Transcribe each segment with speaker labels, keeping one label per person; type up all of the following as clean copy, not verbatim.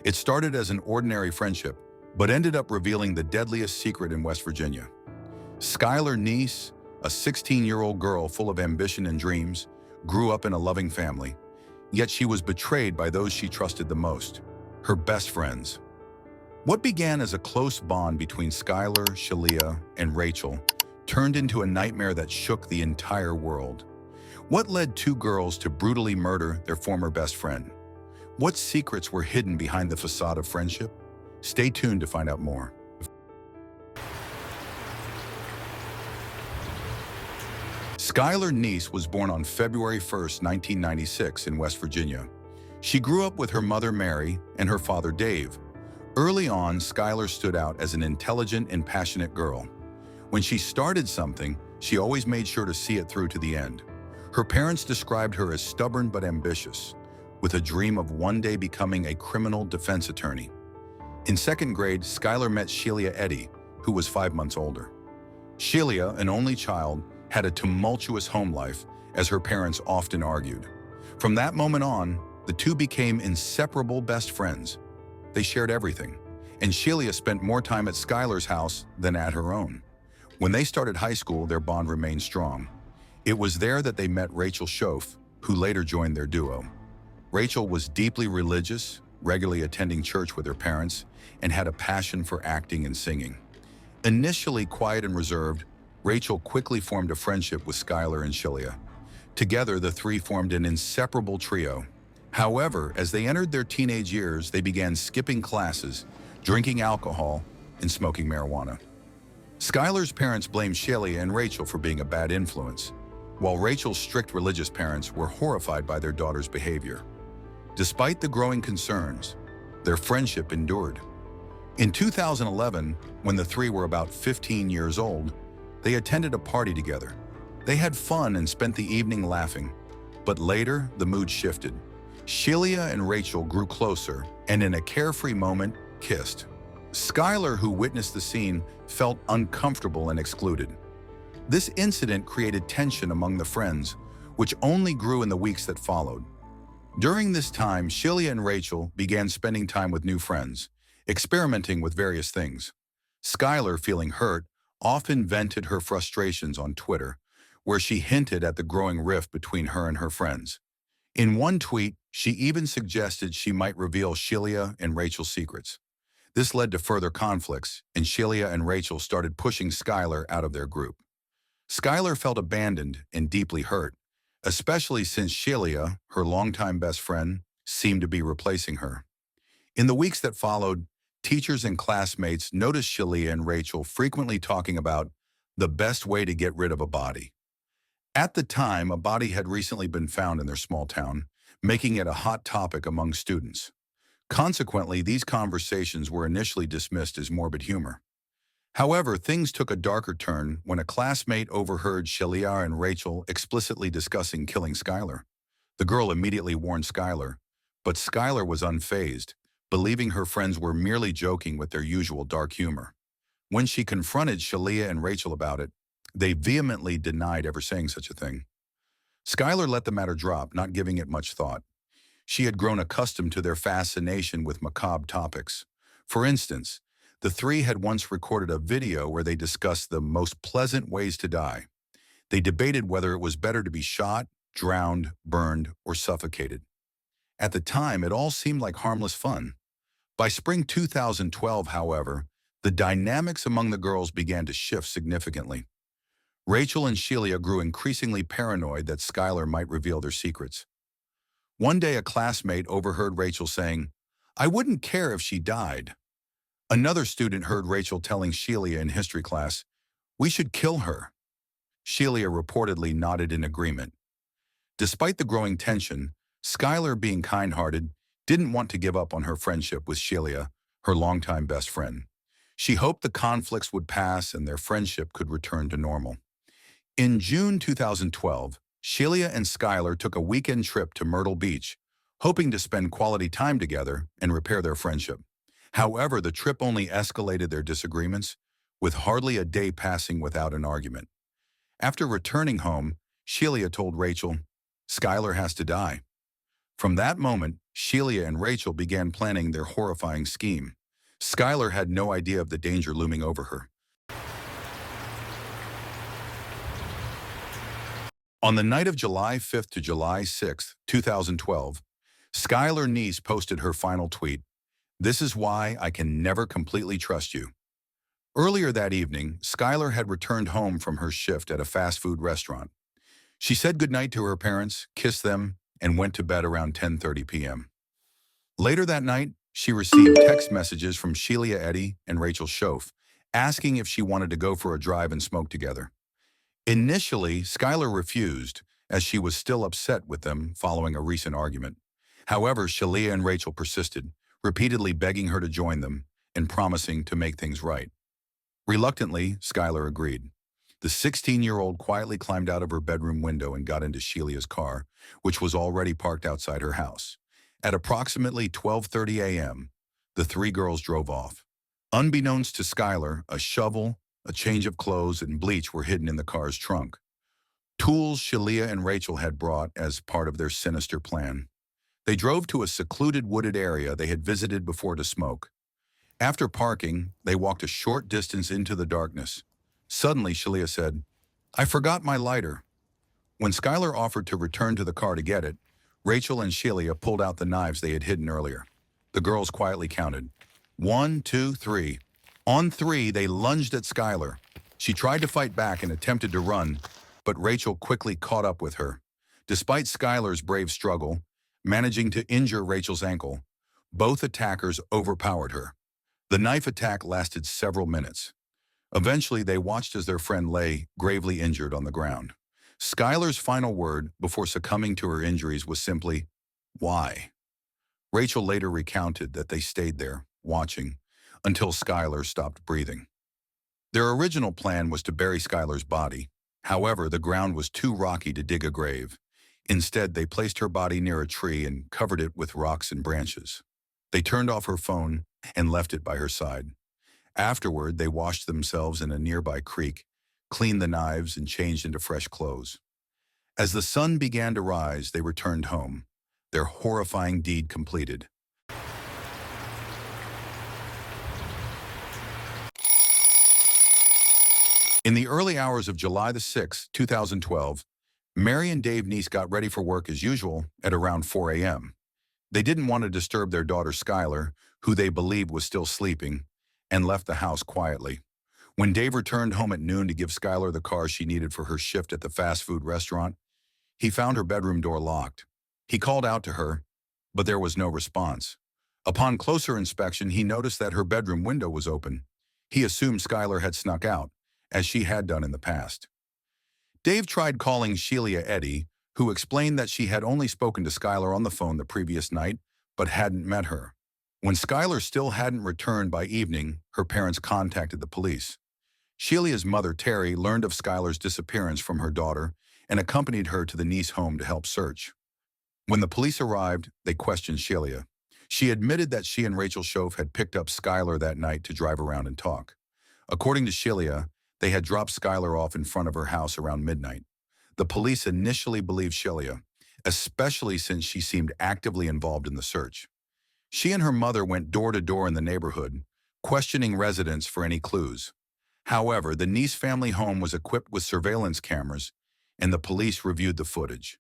Speaker 1: It started as an ordinary friendship, but ended up revealing the deadliest secret in West Virginia. Skylar Neese, a 16-year-old girl full of ambition and dreams, grew up in a loving family, yet she was betrayed by those she trusted the most, her best friends. What began as a close bond between Skylar, Shelia, and Rachel turned into a nightmare that shook the entire world. What led two girls to brutally murder their former best friend? What secrets were hidden behind the facade of friendship? Stay tuned to find out more. Skylar Neese was born on February 1, 1996 in West Virginia. She grew up with her mother Mary and her father Dave. Early on, Skylar stood out as an intelligent and passionate girl. When she started something, she always made sure to see it through to the end. Her parents described her as stubborn but ambitious, with a dream of one day becoming a criminal defense attorney. In second grade, Skylar met Shelia Eddy, who was 5 months older. Shelia, an only child, had a tumultuous home life, as her parents often argued. From that moment on, the two became inseparable best friends. They shared everything, and Shelia spent more time at Skylar's house than at her own. When they started high school, their bond remained strong. It was there that they met Rachel Shoaf, who later joined their duo. Rachel was deeply religious, regularly attending church with her parents, and had a passion for acting and singing. Initially quiet and reserved, Rachel quickly formed a friendship with Skylar and Shelia. Together, the three formed an inseparable trio. However, as they entered their teenage years, they began skipping classes, drinking alcohol, and smoking marijuana. Skylar's parents blamed Shelia and Rachel for being a bad influence, while Rachel's strict religious parents were horrified by their daughter's behavior. Despite the growing concerns, their friendship endured. In 2011, when the three were about 15 years old, they attended a party together. They had fun and spent the evening laughing, but later the mood shifted. Shelia and Rachel grew closer and in a carefree moment kissed. Skylar, who witnessed the scene, felt uncomfortable and excluded. This incident created tension among the friends, which only grew in the weeks that followed. During this time, Shelia and Rachel began spending time with new friends, experimenting with various things. Skylar, feeling hurt, often vented her frustrations on Twitter, where she hinted at the growing rift between her and her friends. In one tweet, she even suggested she might reveal Shelia and Rachel's secrets. This led to further conflicts, and Shelia and Rachel started pushing Skylar out of their group. Skylar felt abandoned and deeply hurt, especially since Shelia, her longtime best friend, seemed to be replacing her. In the weeks that followed, teachers and classmates noticed Shelia and Rachel frequently talking about the best way to get rid of a body. At the time, a body had recently been found in their small town, making it a hot topic among students. Consequently, these conversations were initially dismissed as morbid humor. However, things took a darker turn when a classmate overheard Shelia and Rachel explicitly discussing killing Skylar. The girl immediately warned Skylar, but Skylar was unfazed, believing her friends were merely joking with their usual dark humor. When she confronted Shelia and Rachel about it, they vehemently denied ever saying such a thing. Skylar let the matter drop, not giving it much thought. She had grown accustomed to their fascination with macabre topics. For instance, the three had once recorded a video where they discussed the most pleasant ways to die. They debated whether it was better to be shot, drowned, burned, or suffocated. At the time, it all seemed like harmless fun. By spring 2012, however, the dynamics among the girls began to shift significantly. Rachel and Shelia grew increasingly paranoid that Skylar might reveal their secrets. One day, a classmate overheard Rachel saying, "I wouldn't care if she died." Another student heard Rachel telling Shelia in history class, "We should kill her." Shelia reportedly nodded in agreement. Despite the growing tension, Skylar, being kind-hearted, didn't want to give up on her friendship with Shelia, her longtime best friend. She hoped the conflicts would pass and their friendship could return to normal. In June 2012, Shelia and Skylar took a weekend trip to Myrtle Beach, hoping to spend quality time together and repair their friendship. However, the trip only escalated their disagreements, with hardly a day passing without an argument. After returning home, Shelia told Rachel, "Skylar has to die." From that moment, Shelia and Rachel began planning their horrifying scheme. Skylar had no idea of the danger looming over her. On the night of July 5th to July 6th, 2012, Skylar Neese posted her final tweet, "This is why I can never completely trust you." Earlier that evening, Skylar had returned home from her shift at a fast food restaurant. She said goodnight to her parents, kissed them, and went to bed around 10:30 p.m. Later that night, she received text messages from Shelia Eddy and Rachel Shoaf, asking if she wanted to go for a drive and smoke together. Initially, Skylar refused, as she was still upset with them following a recent argument. However, Shelia and Rachel persisted, repeatedly begging her to join them and promising to make things right. Reluctantly, Skylar agreed. The 16-year-old quietly climbed out of her bedroom window and got into Shelia's car, which was already parked outside her house. At approximately 12:30 a.m., the three girls drove off. Unbeknownst to Skylar, a shovel, a change of clothes, and bleach were hidden in the car's trunk. Tools Shelia and Rachel had brought as part of their sinister plan. They drove to a secluded wooded area they had visited before to smoke. After parking, they walked a short distance into the darkness. Suddenly, Shelia said, "I forgot my lighter." When Skylar offered to return to the car to get it, Rachel and Shelia pulled out the knives they had hidden earlier. The girls quietly counted. 1, 2, 3. On 3, they lunged at Skylar. She tried to fight back and attempted to run, but Rachel quickly caught up with her. Despite Skylar's brave struggle, managing to injure Rachel's ankle, both attackers overpowered her. The knife attack lasted several minutes. Eventually, they watched as their friend lay gravely injured on the ground. Skylar's final word before succumbing to her injuries was simply, "Why?" Rachel later recounted that they stayed there, watching, until Skylar stopped breathing. Their original plan was to bury Skylar's body. However, the ground was too rocky to dig a grave. Instead, they placed her body near a tree and covered it with rocks and branches. They turned off her phone and left it by her side. Afterward, they washed themselves in a nearby creek, cleaned the knives, and changed into fresh clothes. As the sun began to rise, they returned home, their horrifying deed completed. In the early hours of July 6, 2012, Mary and Dave Neese got ready for work as usual at around 4 a.m. They didn't want to disturb their daughter Skylar, who they believed was still sleeping, and left the house quietly. When Dave returned home at noon to give Skylar the car she needed for her shift at the fast food restaurant, he found her bedroom door locked. He called out to her, but there was no response. Upon closer inspection, he noticed that her bedroom window was open. He assumed Skylar had snuck out, as she had done in the past. Dave tried calling Shelia Eddy, who explained that she had only spoken to Skylar on the phone the previous night, but hadn't met her. When Skylar still hadn't returned by evening, her parents contacted the police. Shelia's mother, Terry, learned of Skylar's disappearance from her daughter and accompanied her to the Neese home to help search. When the police arrived, they questioned Shelia. She admitted that she and Rachel Shoaf had picked up Skylar that night to drive around and talk. According to Shelia, they had dropped Skylar off in front of her house around midnight. The police initially believed Shelia, especially since she seemed actively involved in the search. She and her mother went door to door in the neighborhood, questioning residents for any clues. However, the Neese family home was equipped with surveillance cameras, and the police reviewed the footage.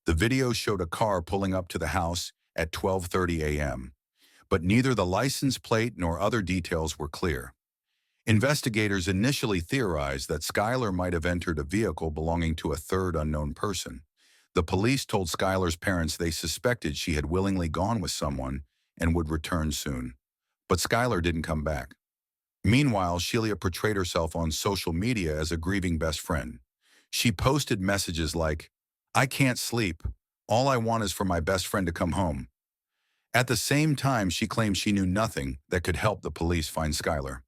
Speaker 1: The video showed a car pulling up to the house at 12:30 a.m., but neither the license plate nor other details were clear. Investigators initially theorized that Skylar might have entered a vehicle belonging to a third unknown person. The police told Skylar's parents they suspected she had willingly gone with someone and would return soon. But Skylar didn't come back. Meanwhile, Shelia portrayed herself on social media as a grieving best friend. She posted messages like, "I can't sleep. All I want is for my best friend to come home." At the same time, she claimed she knew nothing that could help the police find Skylar.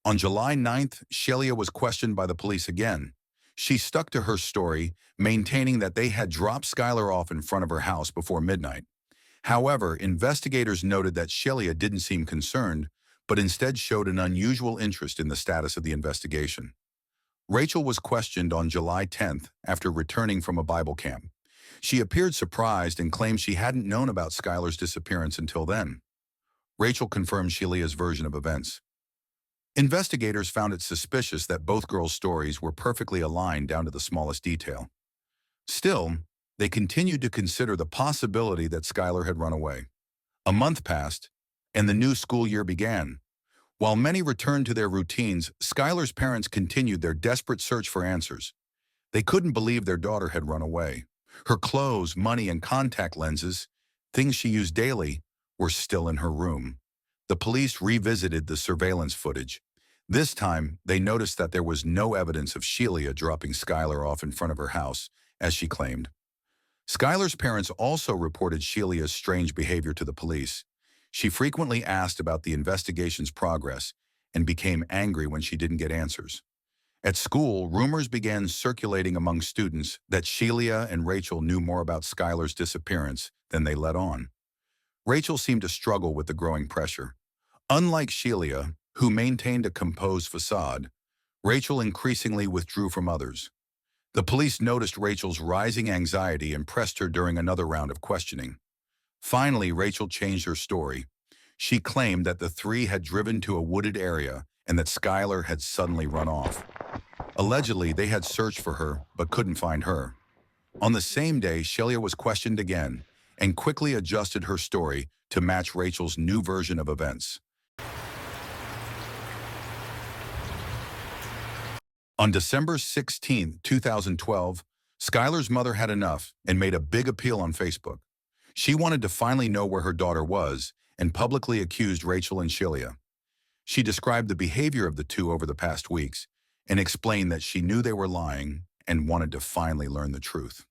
Speaker 1: On July 9th, Shelia was questioned by the police again. She stuck to her story, maintaining that they had dropped Skylar off in front of her house before midnight. However, investigators noted that Shelia didn't seem concerned, but instead showed an unusual interest in the status of the investigation. Rachel was questioned on July 10th after returning from a Bible camp. She appeared surprised and claimed she hadn't known about Skylar's disappearance until then. Rachel confirmed Shelia's version of events. Investigators found it suspicious that both girls' stories were perfectly aligned down to the smallest detail. Still, they continued to consider the possibility that Skylar had run away. A month passed, and the new school year began. While many returned to their routines, Skylar's parents continued their desperate search for answers. They couldn't believe their daughter had run away. Her clothes, money, and contact lenses, things she used daily, were still in her room. The police revisited the surveillance footage. This time, they noticed that there was no evidence of Shelia dropping Skylar off in front of her house, as she claimed. Skylar's parents also reported Shelia's strange behavior to the police. She frequently asked about the investigation's progress and became angry when she didn't get answers. At school, rumors began circulating among students that Shelia and Rachel knew more about Skylar's disappearance than they let on. Rachel seemed to struggle with the growing pressure. Unlike Shelia, who maintained a composed facade, Rachel increasingly withdrew from others. The police noticed Rachel's rising anxiety and pressed her during another round of questioning. Finally, Rachel changed her story. She claimed that the three had driven to a wooded area and that Skylar had suddenly run off. Allegedly, they had searched for her but couldn't find her. On the same day, Shelia was questioned again and quickly adjusted her story to match Rachel's new version of events. On December 16, 2012, Skylar's mother had enough and made a big appeal on Facebook. She wanted to finally know where her daughter was and publicly accused Rachel and Shelia. She described the behavior of the two over the past weeks and explained that she knew they were lying and wanted to finally learn the truth.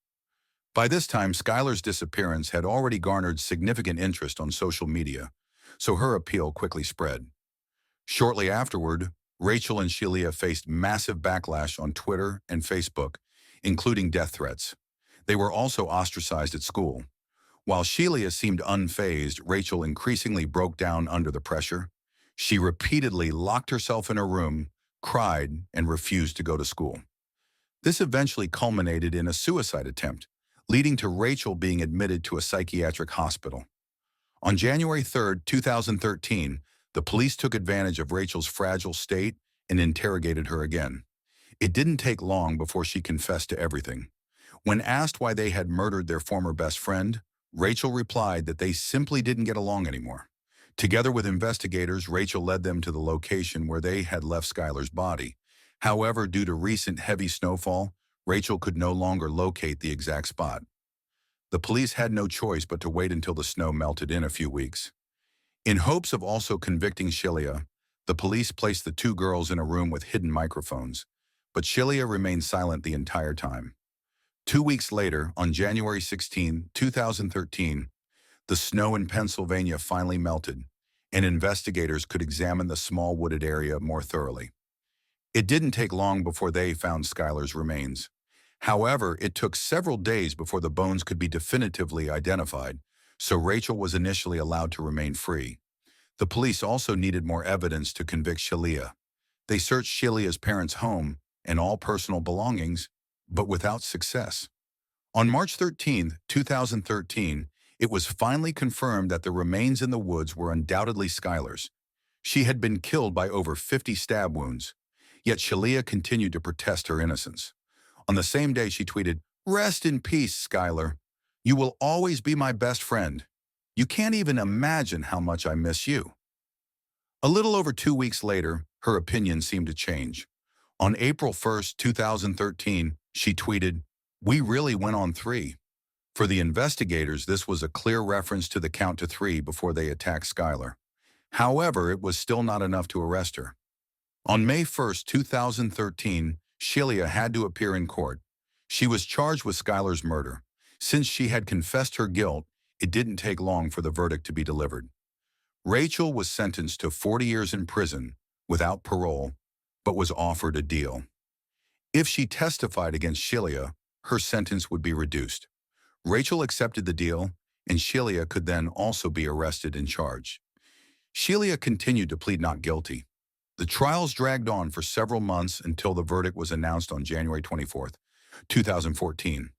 Speaker 1: By this time, Skylar's disappearance had already garnered significant interest on social media, so her appeal quickly spread. Shortly afterward, Rachel and Shelia faced massive backlash on Twitter and Facebook, including death threats. They were also ostracized at school. While Shelia seemed unfazed, Rachel increasingly broke down under the pressure. She repeatedly locked herself in her room, cried, and refused to go to school. This eventually culminated in a suicide attempt, leading to Rachel being admitted to a psychiatric hospital. On January 3, 2013, the police took advantage of Rachel's fragile state and interrogated her again. It didn't take long before she confessed to everything. When asked why they had murdered their former best friend, Rachel replied that they simply didn't get along anymore. Together with investigators, Rachel led them to the location where they had left Skylar's body. However, due to recent heavy snowfall, Rachel could no longer locate the exact spot. The police had no choice but to wait until the snow melted in a few weeks. In hopes of also convicting Shelia, the police placed the two girls in a room with hidden microphones, but Shelia remained silent the entire time. 2 weeks later, on January 16, 2013, the snow in Pennsylvania finally melted, and investigators could examine the small wooded area more thoroughly. It didn't take long before they found Skylar's remains. However, it took several days before the bones could be definitively identified, so Rachel was initially allowed to remain free. The police also needed more evidence to convict Shelia. They searched Shelia's parents' home and all personal belongings, but without success. On March 13, 2013, it was finally confirmed that the remains in the woods were undoubtedly Skylar's. She had been killed by over 50 stab wounds, yet Shelia continued to protest her innocence. On the same day, she tweeted, "Rest in peace, Skylar. You will always be my best friend. You can't even imagine how much I miss you." A little over 2 weeks later, her opinion seemed to change. On April 1, 2013, she tweeted, "We really went on 3. For the investigators, this was a clear reference to the count to 3 before they attacked Skylar. However, it was still not enough to arrest her. On May 1, 2013, Shelia had to appear in court. She was charged with Skylar's murder. Since she had confessed her guilt, it didn't take long for the verdict to be delivered. Rachel was sentenced to 40 years in prison without parole, but was offered a deal. If she testified against Shelia, her sentence would be reduced. Rachel accepted the deal, and Shelia could then also be arrested and charged. Shelia continued to plead not guilty. The trials dragged on for several months until the verdict was announced on January 24, 2014.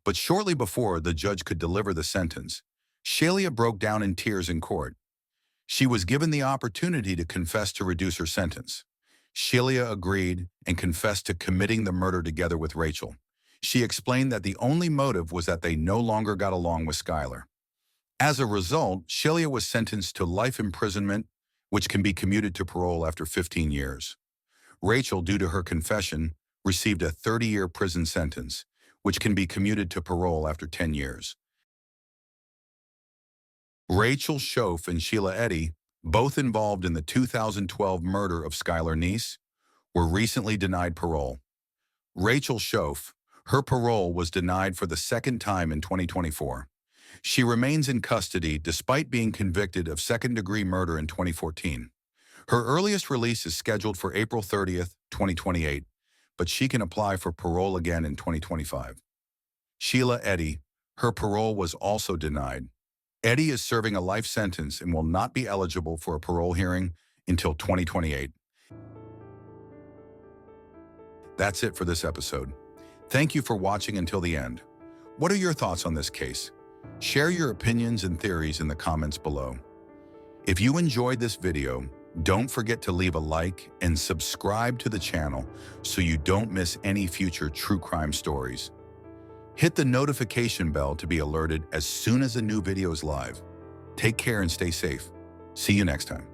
Speaker 1: But shortly before the judge could deliver the sentence, Shelia broke down in tears in court. She was given the opportunity to confess to reduce her sentence. Shelia agreed and confessed to committing the murder together with Rachel. She explained that the only motive was that they no longer got along with Skylar. As a result, Shelia was sentenced to life imprisonment, which can be commuted to parole after 15 years. Rachel, due to her confession, received a 30-year prison sentence, which can be commuted to parole after 10 years. Rachel, Shoaf, and Shelia Eddy, both involved in the 2012 murder of Skylar Neese, were recently denied parole. Rachel Shoaf, her parole was denied for the second time in 2024. She remains in custody despite being convicted of second-degree murder in 2014. Her earliest release is scheduled for April 30th, 2028, but she can apply for parole again in 2025. Shelia Eddy, her parole was also denied. Eddy is serving a life sentence and will not be eligible for a parole hearing until 2028. That's it for this episode. Thank you for watching until the end. What are your thoughts on this case? Share your opinions and theories in the comments below. If you enjoyed this video, don't forget to leave a like and subscribe to the channel so you don't miss any future true crime stories. Hit the notification bell to be alerted as soon as a new video is live. Take care and stay safe. See you next time.